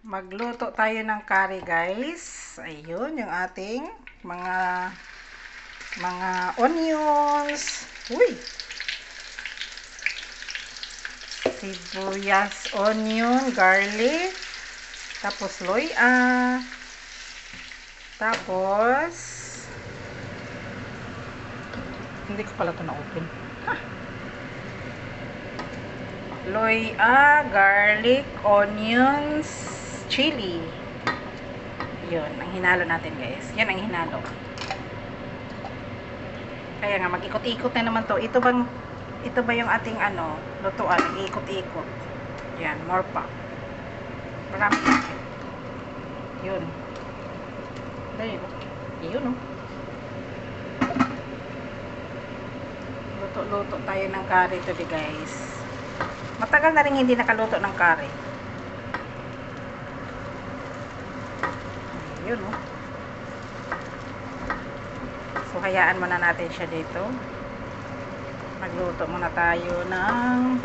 Magluto tayo ng curry, guys. Ayun, yung ating mga onions. Uy! Sibuyas, onion, garlic. Tapos loya. Tapos hindi ko pala ito na-open. Loya, garlic, onions, chili. Yun, ang hinalo natin, guys. Yan ang hinalo. Kaya nga, mag-ikot-ikot na naman to. Ito ba yung ating lutuan? Nag-ikot-ikot. Yan, more pa. Marami pa. Yun. Ayun. Yun, oh. Luto-luto tayo ng curry today, guys. Matagal na rin hindi nakaluto ng curry. Yun, oh. So, hayaan muna natin siya dito. Magluto muna tayo ng